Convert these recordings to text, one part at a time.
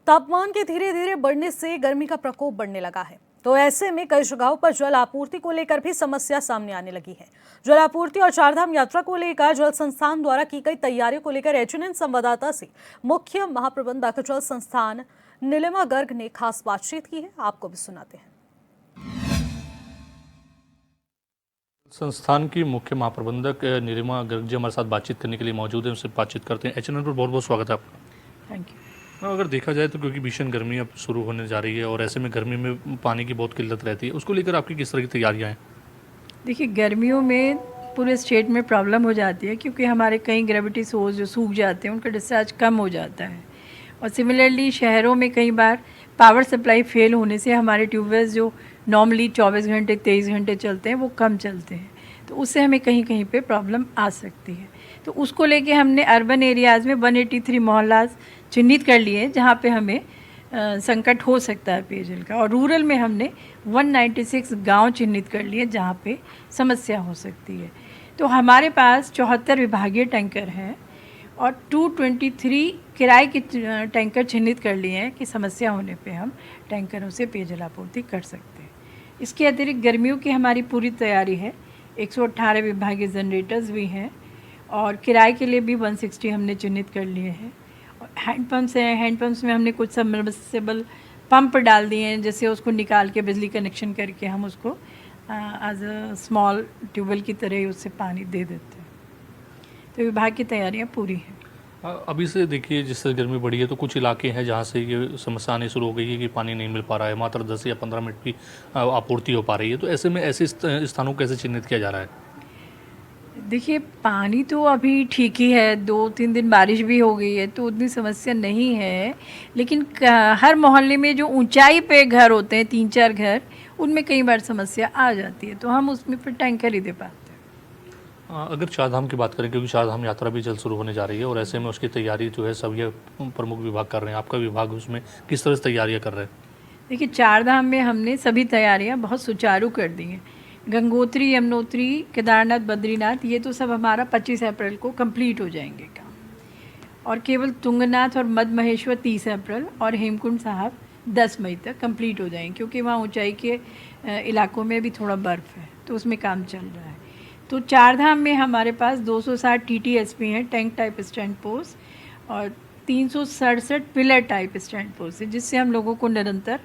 तापमान के धीरे धीरे बढ़ने से गर्मी का प्रकोप बढ़ने लगा है, तो ऐसे में कई जगहों पर जल आपूर्ति को लेकर भी समस्या सामने आने लगी है। जल आपूर्ति और चारधाम यात्रा को लेकर जल संस्थान द्वारा की गई तैयारियों को लेकर एचएनएन संवाददाता से मुख्य महाप्रबंधक जल संस्थान नीलिमा गर्ग ने खास बातचीत की है। आपको भी सुनाते हैं। संस्थान की मुख्य महाप्रबंधक नीलिमा गर्ग जी हमारे साथ बातचीत करने के लिए मौजूद हैं, उनसे बातचीत करते हैं। एचएनएन पर बहुत बहुत स्वागत है आपका। Thank you. अगर देखा जाए तो क्योंकि भीषण गर्मी अब शुरू होने जा रही है और ऐसे में गर्मी में पानी की बहुत किल्लत रहती है, उसको लेकर आपकी किस तरह की तैयारियां हैं? देखिए, गर्मियों में पूरे स्टेट में प्रॉब्लम हो जाती है क्योंकि हमारे कई ग्रेविटी सोर्स जो सूख जाते हैं उनका डिस्चार्ज कम हो जाता है। और सिमिलरली शहरों में कई बार पावर सप्लाई फेल होने से हमारे ट्यूबवेल्स जो नॉर्मली 24 घंटे 23 घंटे चलते हैं वो कम चलते हैं, तो उससे हमें कहीं कहीं पे प्रॉब्लम आ सकती है। तो उसको लेके हमने अर्बन एरियाज़ में 183 मोहल्लाज चिन्हित कर लिए हैं जहाँ पे हमें संकट हो सकता है पेयजल का, और रूरल में हमने 196 गांव चिन्हित कर लिए जहाँ पे समस्या हो सकती है। तो हमारे पास 74 विभागीय टैंकर हैं और 223 किराए के टैंकर चिन्हित कर लिए हैं कि समस्या होने पे हम टैंकरों से पेयजल आपूर्ति कर सकते हैं। इसके अतिरिक्त गर्मियों की हमारी पूरी तैयारी है। 118 विभागीय जनरेटर्स भी हैं और किराए के लिए भी 160 हमने चिन्हित कर लिए हैं। और हैंडपम्प्स हैं, हैंडपम्प्स में हमने कुछ सबमर्सिबल पंप डाल दिए हैं, जैसे उसको निकाल के बिजली कनेक्शन करके हम उसको एज अ स्मॉल ट्यूबवेल की तरह ही उससे पानी दे देते हैं। तो विभाग की तैयारियां पूरी हैं। अभी से देखिए, जिस तरह गर्मी बढ़ी है तो कुछ इलाके हैं जहाँ से ये समस्या आनी शुरू हो गई है कि पानी नहीं मिल पा रहा है, मात्र 10 या 15 मिनट की आपूर्ति हो पा रही है। तो ऐसे में ऐसे स्थानों को कैसे चिन्हित किया जा रहा है? देखिए, पानी तो अभी ठीक ही है, 2-3 दिन बारिश भी हो गई है तो उतनी समस्या नहीं है, लेकिन हर मोहल्ले में जो ऊंचाई पे घर होते हैं 3-4 घर, उनमें कई बार समस्या आ जाती है, तो हम उसमें फिर टैंकर ही दे पाते हैं। अगर चारधाम की बात करें, क्योंकि चारधाम यात्रा भी जल्द शुरू होने जा रही है और ऐसे में उसकी तैयारी जो है सभी प्रमुख विभाग कर रहे हैं, आपका विभाग उसमें किस तरह से तैयारियाँ कर रहे हैं? देखिए, चारधाम में हमने सभी तैयारियां बहुत सुचारू कर दी हैं। गंगोत्री, यमुनोत्री, केदारनाथ, बद्रीनाथ, ये तो सब हमारा 25 अप्रैल को कंप्लीट हो जाएंगे काम, और केवल तुंगनाथ और मद महेश्वर 30 अप्रैल और हेमकुंड साहब 10 मई तक कंप्लीट हो जाएंगे, क्योंकि वहाँ ऊंचाई के इलाकों में भी थोड़ा बर्फ़ है तो उसमें काम चल रहा है। तो चारधाम में हमारे पास 260 TTSP हैं, टैंक टाइप स्टैंड पोस्ट, और 367 पिलर टाइप स्टैंड पोस्ट है, जिससे हम लोगों को निरंतर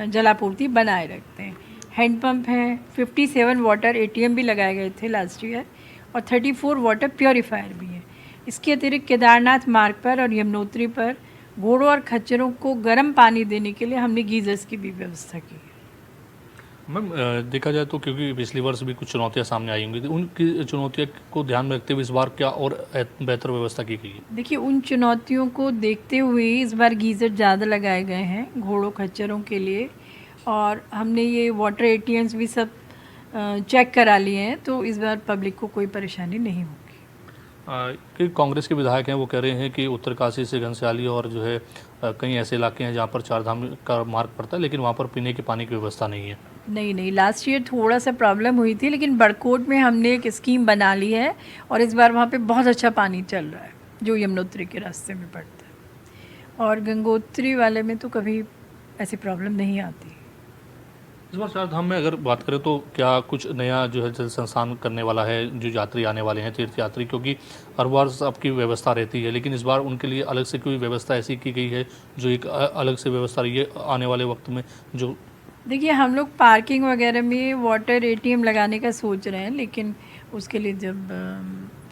जलापूर्ति बनाए रखते हैं। हैंडपम्प हैं, 57 वाटर ATM भी लगाए गए थे लास्ट ईयर, और 34 वाटर प्योरीफायर भी हैं। इसके अतिरिक्त केदारनाथ मार्ग पर और यमुनोत्री पर घोड़ों और खच्चरों को गर्म पानी देने के लिए हमने गीजर्स की भी व्यवस्था की है। मैम, देखा जाए तो क्योंकि पिछले वर्ष भी कुछ चुनौतियां सामने आई होंगी, तो उनकी चुनौतियों को ध्यान में रखते हुए इस बार क्या और बेहतर व्यवस्था की गई है? देखिए, उन चुनौतियों को देखते हुए इस बार गीज़र ज़्यादा लगाए गए हैं घोड़ों खच्चरों के लिए, और हमने ये वाटर ATMs भी सब चेक करा लिए हैं, तो इस बार पब्लिक को कोई परेशानी नहीं होगी। कि कांग्रेस के विधायक हैं वो कह रहे हैं कि उत्तरकाशी से घनसाली और जो है कई ऐसे इलाके हैं जहाँ पर चारधाम का मार्ग पड़ता है, लेकिन वहाँ पर पीने के पानी की व्यवस्था नहीं है। नहीं, लास्ट ईयर थोड़ा सा प्रॉब्लम हुई थी, लेकिन बड़कोट में हमने एक स्कीम बना ली है और इस बार वहाँ पे बहुत अच्छा पानी चल रहा है जो यमुनोत्री के रास्ते में पड़ता है, और गंगोत्री वाले में तो कभी ऐसी प्रॉब्लम नहीं आती। इस बार चारधाम में अगर बात करें तो क्या कुछ नया जो है जल संस्थान करने वाला है जो यात्री आने वाले हैं, तीर्थयात्री, क्योंकि हर बार आपकी व्यवस्था रहती है, लेकिन इस बार उनके लिए अलग से कोई व्यवस्था ऐसी की गई है जो एक अलग से व्यवस्था रही है आने वाले वक्त में? जो देखिए, हम लोग पार्किंग वगैरह में वाटर ATM लगाने का सोच रहे हैं, लेकिन उसके लिए जब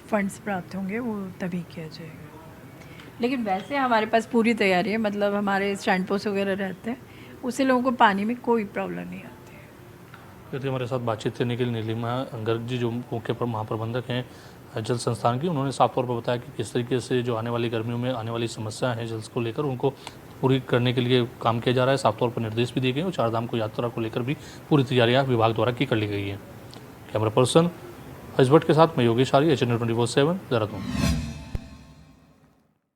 फंड्स प्राप्त होंगे वो तभी किया जाएगा। लेकिन वैसे हमारे पास पूरी तैयारी है, मतलब हमारे स्टैंड पोस्ट वगैरह रहते हैं, उससे लोगों को पानी में कोई प्रॉब्लम नहीं आती है। तो हमारे साथ बातचीत करने के लिए नीलिमा गर्ग जी, जो मुख्य महाप्रबंधक हैं जल संस्थान की, उन्होंने साफ तौर पर बताया कि किस तरीके से जो आने वाली गर्मियों में आने वाली समस्या है जल को लेकर उनको पूरी करने के लिए काम किया जा रहा है। साफ तौर पर निर्देश भी दिए गए और चारधाम को यात्रा को लेकर भी पूरी तैयारियाँ विभाग द्वारा की कर ली गई है। कैमरा पर्सन हजबट के साथ मैं योगेश आर्य, HNN 24/7, देहरादून।